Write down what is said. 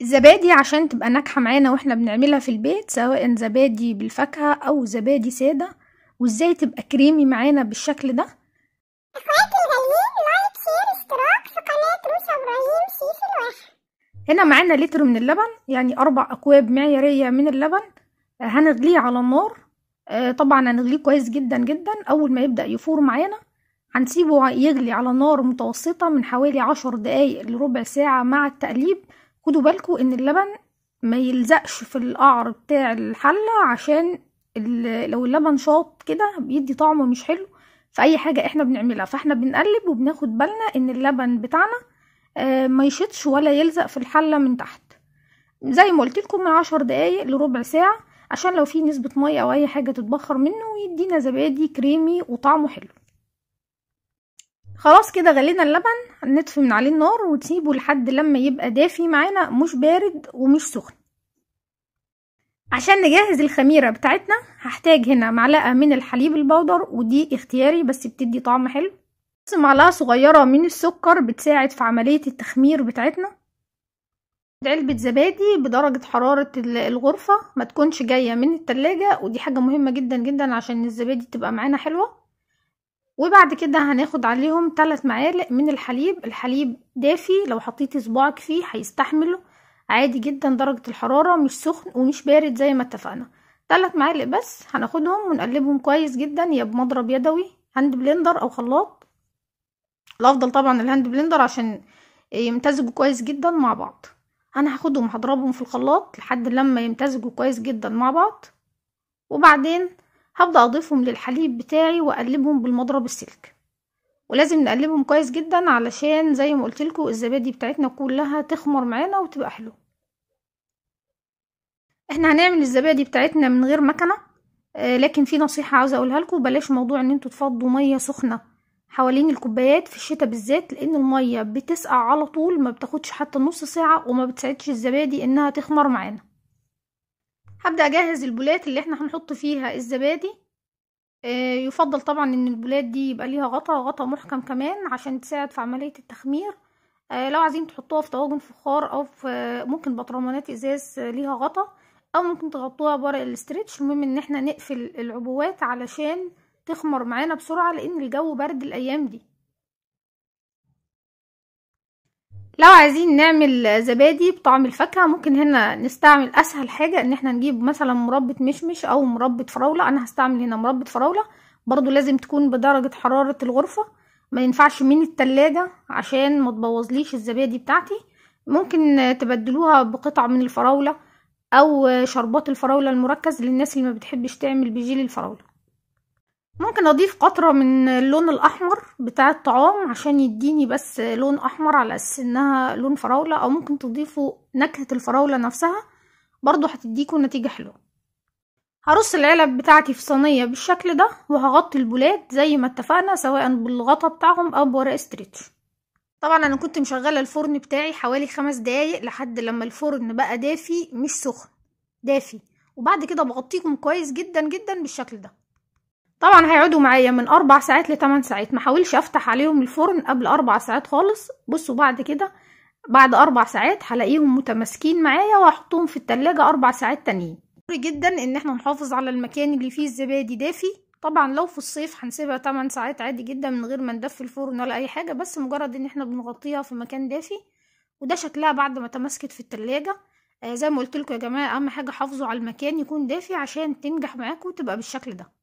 الزبادي عشان تبقى ناجحة معانا واحنا بنعملها في البيت، سواء زبادي بالفاكهة او زبادي سادة، وازاي تبقى كريمي معانا بالشكل ده. اخواتي الغاليين، لايك شير اشتراك في قناة روشا ابراهيم شيف الواحد. هنا معانا لتر من اللبن، يعني 4 أكواب معيارية من اللبن. هنغليه على النار. طبعا هنغليه كويس جدا جدا. اول ما يبدأ يفور معانا هنسيبه يغلي على نار متوسطة من حوالي 10 دقايق لربع ساعة مع التقليب. خدوا بالكم ان اللبن ما يلزقش في القعر بتاع الحلة، عشان لو اللبن شاط كده بيدي طعم مش حلو في اي حاجة احنا بنعملها. فاحنا بنقلب وبناخد بالنا ان اللبن بتاعنا ما يشطش ولا يلزق في الحلة من تحت. زي ما قلت لكم من 10 دقايق لربع ساعة، عشان لو في نسبة مية او اي حاجة تتبخر منه ويدينا زبادي كريمي وطعمه حلو. خلاص كده غلينا اللبن، هنطفي من عليه النار ونسيبه لحد لما يبقى دافي معانا، مش بارد ومش سخن. عشان نجهز الخميرة بتاعتنا هحتاج هنا معلقة من الحليب البودر، ودي اختياري بس بتدي طعم حلو. نص معلقة صغيرة من السكر بتساعد في عملية التخمير بتاعتنا. علبة زبادي بدرجة حرارة الغرفة، ما تكونش جاية من التلاجة، ودي حاجة مهمة جدا جدا عشان الزبادي تبقى معانا حلوة. وبعد كده هناخد عليهم 3 معالق من الحليب. الحليب دافي، لو حطيتي صباعك فيه هيستحمله عادي جدا درجة الحرارة، مش سخن ومش بارد زي ما اتفقنا. 3 معالق بس هناخدهم ونقلبهم كويس جدا، يا بمضرب يدوي هاند بلندر او خلاط. الافضل طبعا الهاند بلندر عشان يمتزجوا كويس جدا مع بعض. انا هاخدهم هضربهم في الخلاط لحد لما يمتزجوا كويس جدا مع بعض، وبعدين هبدأ اضيفهم للحليب بتاعي واقلبهم بالمضرب السلك. ولازم نقلبهم كويس جدا علشان زي ما قلت لكم الزبادي بتاعتنا كلها تخمر معانا وتبقى حلوه. احنا هنعمل الزبادي بتاعتنا من غير مكنه، لكن في نصيحه عاوزه اقولها لكم، بلاش موضوع ان انتوا تفضوا ميه سخنه حوالين الكوبايات في الشتاء بالذات، لان الميه بتسقع على طول، ما بتاخدش حتى نص ساعه وما بتساعدش الزبادي انها تخمر معانا. هبدأ اجهز البولات اللي احنا هنحط فيها الزبادي. يفضل طبعا ان البولات دي يبقى ليها غطا محكم كمان عشان تساعد في عملية التخمير. لو عايزين تحطوها في طواجن فخار او في ممكن بطرمانات ازاز ليها غطا، او ممكن تغطوها بورق الاسترتش. المهم ان احنا نقفل العبوات علشان تخمر معانا بسرعة، لان الجو برد الايام دي. لو عايزين نعمل زبادي بطعم الفاكهة، ممكن هنا نستعمل اسهل حاجة ان احنا نجيب مثلا مربى مشمش او مربى فراولة. انا هستعمل هنا مربى فراولة، برضو لازم تكون بدرجة حرارة الغرفة، ما ينفعش من التلاجة عشان ما تبوظليش الزبادي بتاعتي. ممكن تبدلوها بقطع من الفراولة او شربات الفراولة المركز للناس اللي ما بتحبش تعمل بجيل الفراولة. ممكن اضيف قطرة من اللون الاحمر بتاع الطعام عشان يديني بس لون احمر على اساس انها لون فراولة، او ممكن تضيفوا نكهة الفراولة نفسها، برضو هتديكوا نتيجة حلوة. هرص العلب بتاعتي في صينية بالشكل ده، وهغطي البولات زي ما اتفقنا سواء بالغطا بتاعهم او بورق استرتش. طبعا انا كنت مشغلة الفرن بتاعي حوالي 5 دقايق لحد لما الفرن بقى دافي مش سخن، دافي. وبعد كده بغطيهم كويس جدا جدا بالشكل ده. طبعا هيقعدوا معايا من 4 ساعات ل8 ساعات، محاولش افتح عليهم الفرن قبل 4 ساعات خالص. بصوا بعد كده بعد 4 ساعات هلاقيهم متماسكين معايا، وهحطهم في التلاجة 4 ساعات تانيين. ضروري جدا ان احنا نحافظ على المكان اللي فيه الزبادي دافي. طبعا لو في الصيف هنسيبها 8 ساعات عادي جدا من غير ما ندفي الفرن ولا اي حاجة، بس مجرد ان احنا بنغطيها في مكان دافي. وده شكلها بعد ما تمسكت في التلاجة. زي ما قلت لكم يا جماعة، اهم حاجة حافظوا على المكان يكون دافي عشان تنجح معاكم وتبقى بالشكل ده.